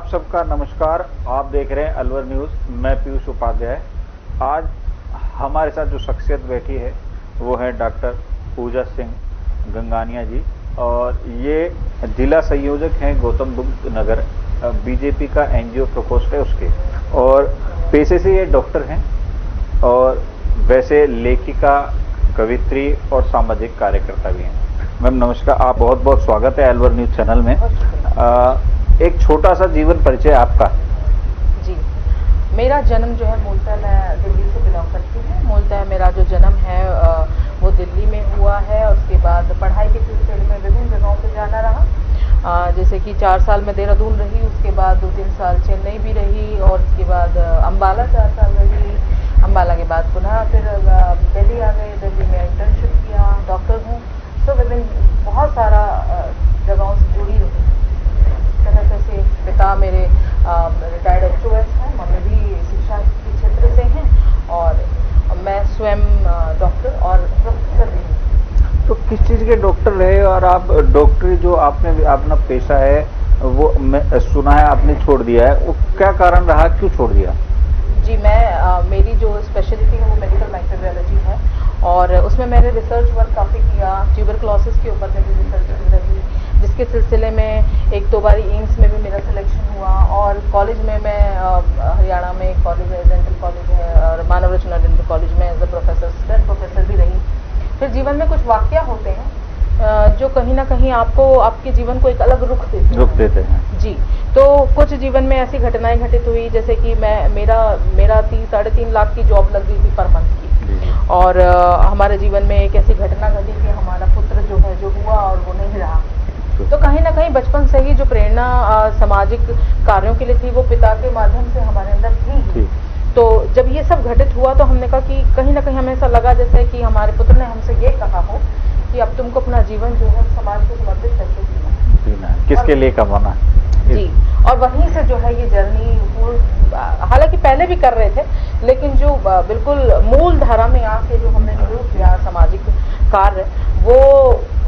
आप सबका नमस्कार। आप देख रहे हैं अलवर न्यूज़। मैं पीयूष उपाध्याय। आज हमारे साथ जो शख्सियत बैठी है वो है डॉक्टर पूजा सिंह गंगानिया जी, और ये जिला संयोजक हैं गौतम बुद्ध नगर बीजेपी का एनजीओ प्रकोष्ठ है उसके, और पेशे से ये डॉक्टर हैं और वैसे लेखिका, कवित्री और सामाजिक कार्यकर्ता भी हैं। मैम नमस्कार, आप बहुत बहुत स्वागत है अलवर न्यूज़ चैनल में। एक छोटा सा जीवन परिचय आपका। जी, मेरा जन्म जो है मूलतः मैं दिल्ली से बिलोंग करती हूँ। मूलतः मेरा जो जन्म है वो दिल्ली में हुआ है। उसके बाद पढ़ाई के सिलसिले में विभिन्न जगहों पे जाना रहा। जैसे कि 4 साल में देहरादून रही, उसके बाद 2-3 साल चेन्नई भी रही, और उसके बाद अम्बाला 4 साल रही। अम्बाला के बाद पुनः फिर दिल्ली आ गए। दिल्ली में इंटर्नशिप किया। डॉक्टर हूँ तो विभिन्न बहुत सारा जगहों से जुड़ी रही। तरह से पिता मेरे रिटायर्ड HOS हैं, मम्मी भी शिक्षा के क्षेत्र से हैं, और मैं स्वयं डॉक्टर और प्रोफेसर भी हूँ। तो किस चीज़ के डॉक्टर रहे, और आप डॉक्टरी जो आपने अपना पेशा है वो मैं सुना है आपने छोड़ दिया है, वो क्या कारण रहा, क्यों छोड़ दिया? जी, मैं मेरी जो स्पेशलिटी है वो मेडिकल माइक्रोबायोलॉजी है, और उसमें मैंने रिसर्च वर्क काफ़ी किया। ट्यूबरक्लोसिस के ऊपर मेरी रिसर्च रही, जिसके सिलसिले में 1-2 बार एम्स में भी मेरा सिलेक्शन हुआ। और कॉलेज में मैं हरियाणा में एक कॉलेज है, डेंटल कॉलेज है, और मानव रचना डेंटल कॉलेज में as a professor, assistant professor भी रही। फिर जीवन में कुछ वाक़या होते हैं जो कहीं ना कहीं आपको आपके जीवन को एक अलग रुख देते हैं। जी, तो कुछ जीवन में ऐसी घटनाएं घटित हुई, जैसे कि मेरा 3-3.5 लाख की जॉब लग गई थी पर मंथ की, और हमारे जीवन में एक ऐसी घटना घटी कि हमारा पुत्र जो हुआ और वो नहीं रहा। तो कहीं ना कहीं बचपन से ही जो प्रेरणा सामाजिक कार्यों के लिए थी वो पिता के माध्यम से हमारे अंदर थी। तो जब ये सब घटित हुआ तो हमने कहा कि कहीं ना कहीं हमें ऐसा लगा जैसे कि हमारे पुत्र ने हमसे ये कहा हो कि अब तुमको अपना जीवन जो है समाज को समर्पित करके जीना है। किसके लिए कमाना है? जी, और वहीं से जो है ये जर्नी, हालांकि पहले भी कर रहे थे, लेकिन जो बिल्कुल मूल धारा में आके जो हमने शुरू किया सामाजिक कार्य, वो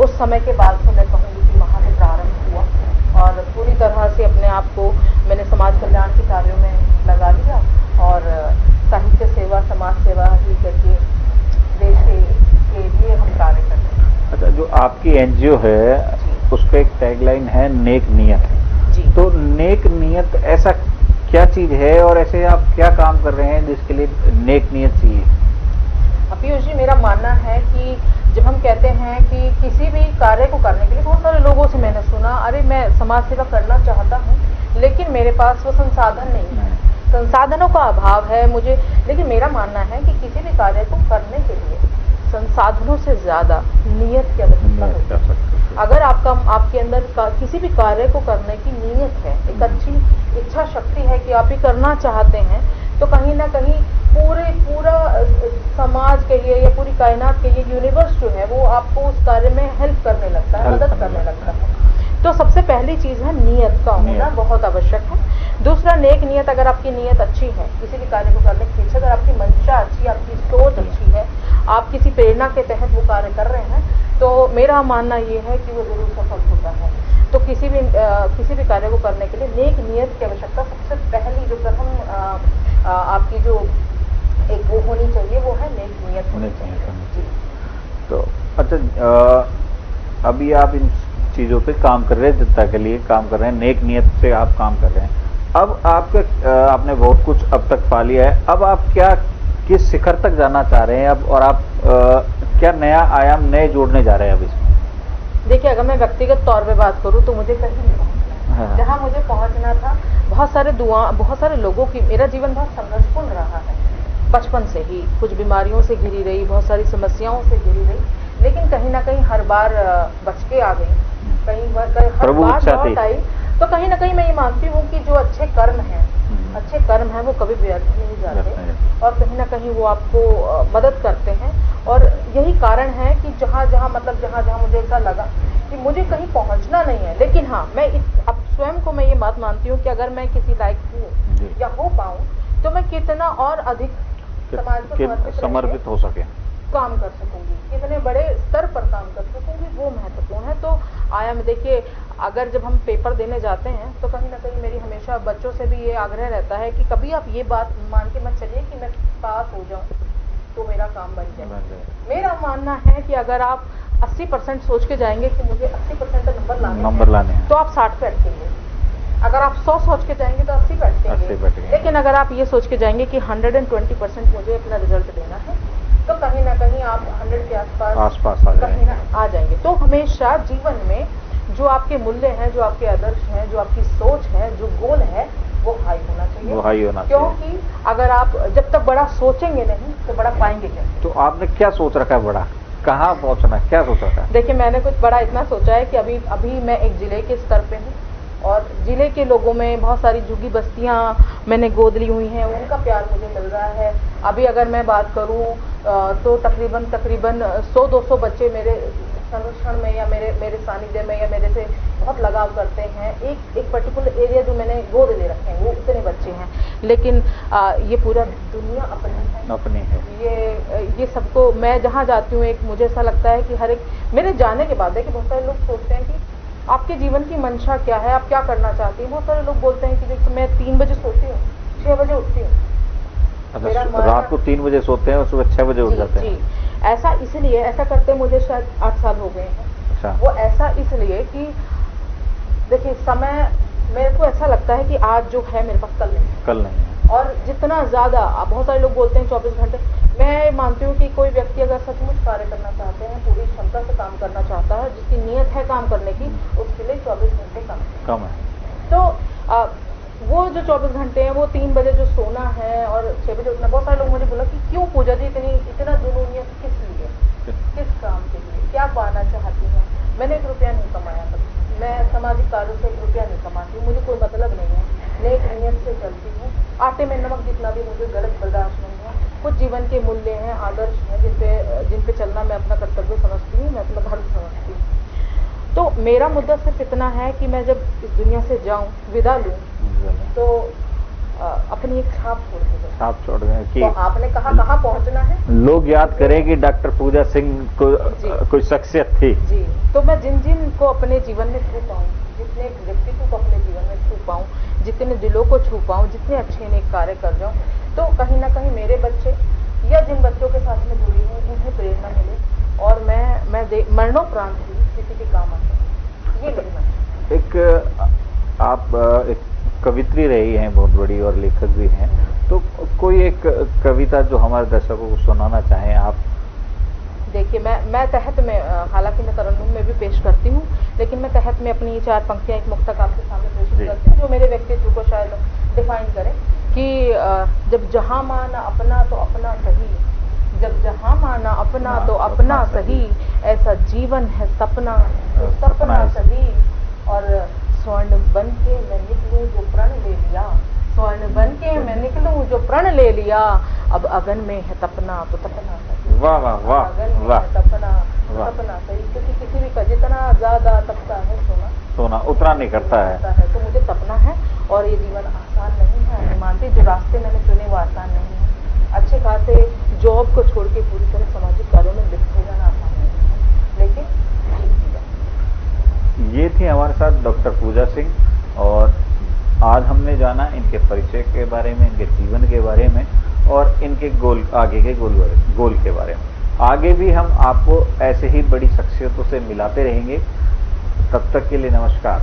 उस समय के बाद से मैं कहूँगी कि वहाँ से प्रारंभ हुआ, और पूरी तरह से अपने आप को मैंने समाज कल्याण के कार्यों में लगा लिया, और साहित्य सेवा, समाज सेवा ही करके देश के लिए हम कार्य कर रहे हैं। अच्छा, जो आपकी एनजीओ है उस पर एक टैगलाइन है नेक नियत। जी, तो नेक नियत ऐसा क्या चीज है, और ऐसे आप क्या काम कर रहे हैं जिसके लिए नेक नियत चाहिए? पीयूष जी, मेरा मानना है कि जब हम कहते हैं कि किसी भी कार्य को करने के लिए, बहुत सारे लोगों से मैंने सुना, अरे मैं समाज सेवा करना चाहता हूँ लेकिन मेरे पास वो संसाधन नहीं है, संसाधनों का अभाव है मुझे। लेकिन मेरा मानना है कि किसी भी कार्य को करने के लिए संसाधनों से ज्यादा नियत की आवश्यकता होती है। अगर आपके अंदर किसी भी कार्य को करने की नियत है, एक अच्छी इच्छा शक्ति है कि आप ये करना चाहते हैं, तो कहीं ना कहीं पूरा समाज के लिए या पूरी कायनात के लिए यूनिवर्स जो है वो आपको उस कार्य में हेल्प करने लगता है, मदद करने लगता है। तो सबसे पहली चीज है नियत का होना बहुत आवश्यक है। दूसरा, नेक नियत। अगर आपकी नियत अच्छी है किसी भी कार्य को करने के पीछे, अगर आपकी मंशा अच्छी है, आपकी सोच अच्छी है, आप किसी प्रेरणा के तहत वो कार्य कर रहे हैं, तो मेरा मानना ये है कि वो जरूर सफल होता है। तो किसी भी कार्य को करने के लिए नेक नियत की आवश्यकता सबसे पहली, जो प्रथम आपकी जो एक वो होनी चाहिए, वो है नेक नियत होनी चाहिए। तो अच्छा, अभी आप इन चीज़ों पे काम कर रहे हैं, जनता के लिए काम कर रहे हैं, नेक नियत से आप काम कर रहे हैं। अब आपने बहुत कुछ अब तक पा लिया है, अब आप किस शिखर तक जाना चाह रहे हैं अब, और आप क्या नया आयाम नए जोड़ने जा रहे हैं अब इसमें? देखिए, अगर मैं व्यक्तिगत तौर पे बात करूं तो मुझे कहीं नहीं पहुंचना है। जहां मुझे पहुंचना था, बहुत सारे लोगों की, मेरा जीवन बहुत संघर्षपूर्ण रहा है। बचपन से ही कुछ बीमारियों से घिरी रही, बहुत सारी समस्याओं से घिरी रही, लेकिन कहीं ना कहीं हर बार बच के आ गई। कहीं हर बार लौट आई। तो कहीं ना कहीं मैं ये मानती हूँ कि जो अच्छे कर्म हैं वो कभी व्यर्थ नहीं जाते, और कहीं ना कहीं वो आपको मदद करते हैं। और यही कारण है कि जहाँ जहाँ मुझे ऐसा लगा कि मुझे कहीं पहुँचना नहीं है, लेकिन हाँ, मैं अब स्वयं को मैं ये बात मानती हूँ कि अगर मैं किसी लायक हूँ या हो पाऊँ, तो मैं कितना और अधिक समाज को समर्पित हो सके, काम कर सकूंगी, कितने बड़े स्तर पर काम कर सकूंगी, वो महत्वपूर्ण है। तो आयाम देखिए, अगर जब हम पेपर देने जाते हैं तो कहीं ना कहीं मेरी हमेशा बच्चों से भी ये आग्रह रहता है कि कभी आप ये बात मान के मत चलिए कि मैं पास हो जाऊं तो मेरा काम बन जाए। मेरा मानना है कि अगर आप 80% सोच के जाएंगे कि मुझे 80% नंबर लाने हैं तो आप 60 पे अटकेंगे। अगर आप 100 सोच के जाएंगे तो 80 पे अटकेंगे। लेकिन अगर आप ये सोच के जाएंगे कि 120% मुझे अपना रिजल्ट देना है तो कहीं ना कहीं आप 100 के आसपास कहीं ना आ जाएंगे। तो हमेशा जीवन में जो आपके मूल्य हैं, जो आपके आदर्श हैं, जो आपकी सोच है, जो गोल है, वो हाई होना चाहिए। क्योंकि अगर आप जब तक बड़ा सोचेंगे नहीं तो बड़ा पाएंगे क्या। तो आपने क्या सोच रखा है बड़ा, कहाँ पहुंचना, क्या सोच रखा है? देखिए, मैंने कुछ बड़ा इतना सोचा है कि अभी मैं एक जिले के स्तर पे हूँ और जिले के लोगों में बहुत सारी झुग्गी बस्तियां मैंने गोद ली हुई हैं, उनका प्यार मुझे मिल रहा है। अभी अगर मैं बात करूं तो तकरीबन 100-200 बच्चे मेरे संरक्षण में या मेरे सानिध्य में या मेरे से बहुत लगाव करते हैं। एक पर्टिकुलर एरिया जो मैंने गोद ले रखे हैं वो उतने बच्चे हैं, लेकिन ये पूरा दुनिया अपनी है। ये सबको मैं जहाँ जाती हूँ एक मुझे ऐसा लगता है कि हर एक मेरे जाने के बाद है कि बहुत सारे लोग सोचते हैं कि आपके जीवन की मंशा क्या है, आप क्या करना चाहती हैं। बहुत सारे लोग बोलते हैं कि देखो मैं 3 बजे सोती हूँ, 6 बजे उठती हूँ। रात को 3 बजे सोते हैं और सुबह 6 बजे उठ जाते हैं। ऐसा इसलिए, ऐसा करते मुझे शायद 8 साल हो गए हैं। अच्छा। वो ऐसा इसलिए कि देखिए समय मेरे को ऐसा लगता है कि आज जो है मेरे पास कल नहीं है। और जितना ज्यादा बहुत सारे लोग बोलते हैं 24 घंटे, मैं मानती हूँ कि कोई व्यक्ति अगर सचमुच कार्य करना चाहते हैं, पूरी क्षमता से काम करना चाहता है, जिसकी नियत है काम करने की, उसके लिए 24 घंटे कम है। तो वो जो 24 घंटे हैं वो 3 बजे जो सोना है और 6 बजे उठना। बहुत सारे लोग मुझे बोला कि क्यों पूजा जी इतना जुनूनियत किस लिए, किस काम के लिए, क्या पाना चाहती हैं? मैंने 1 रुपया नहीं कमाया कभी, मैं सामाजिक कार्यों से 1 रुपया नहीं कमाती हूँ, मुझे कोई मतलब नहीं है, नेक नियत से चलती हूँ। आटे में नमक जितना भी मुझे गलत बर्दाश्त नहीं है। कुछ जीवन के मूल्य हैं, आदर्श हैं जिन पे चलना मैं अपना कर्तव्य समझती हूँ, मैं अपना धर्म समझती हूँ। तो मेरा मुद्दा सिर्फ इतना है कि मैं जब इस दुनिया से जाऊं, विदा लूं, तो अपनी एक छाप छोड़ दें कि तो आपने कहा कहाँ पहुंचना है, लोग याद करें कि डॉक्टर पूजा सिंह को कोई शख्सियत थी जी। तो मैं जिन को अपने जीवन में छू पाऊं, जितने व्यक्तित्व को अपने जीवन में छू पाऊं, जितने दिलों को छू पाऊं, जितने अच्छे नेक कार्य कर जाऊं, तो कहीं ना कहीं मेरे बच्चे या जिन बच्चों के साथ में जुड़ी हूँ उन्हें प्रेरणा मिले और मैं मरणोपरांत भी किसी के काम आ सकूं। ये मेरी मन। एक आप एक कवित्री रही हैं बहुत बड़ी और लेखक भी हैं, तो कोई एक कविता जो हमारे दर्शकों को सुनाना चाहें आप? देखिए, मैं तहत में, हालांकि मैं तरन्नुम में भी पेश करती हूँ, लेकिन मैं तहत में अपनी 4 पंक्तियां एक मुक्तक आपके सामने पेश करती हूँ जो मेरे व्यक्तित्व को शायद डिफाइन करे कि जब जहां माना अपना तो अपना सही, जब जहां माना अपना तो अपना सही, ऐसा जीवन है सपना तो सपना सही। और स्वर्ण बन के मैं निकलूं जो प्रण ले लिया, स्वर्ण बन के मैं निकलूं जो प्रण ले लिया, अब अगन में है तपना तो तपना सही। वाह वाह वाह अगन में है तपना सही। क्योंकि किसी भी का जितना ज्यादा तपता है सोना उतना नहीं करता है। तो मुझे तपना है और ये जीवन आसान नहीं है। मैं मानती जो रास्ते मैंने चुने वो आसान नहीं है। अच्छे खासे जॉब को छोड़ के पूरी तरह सामाजिक कार्यों में लिप्त हो जाना आसान नहीं है, लेकिन ये थी हमारे साथ डॉक्टर पूजा सिंह और आज हमने जाना इनके परिचय के बारे में, इनके जीवन के बारे में और इनके आगे के गोल के बारे में। आगे भी हम आपको ऐसे ही बड़ी शख्सियतों से मिलाते रहेंगे। तब तक के लिए नमस्कार।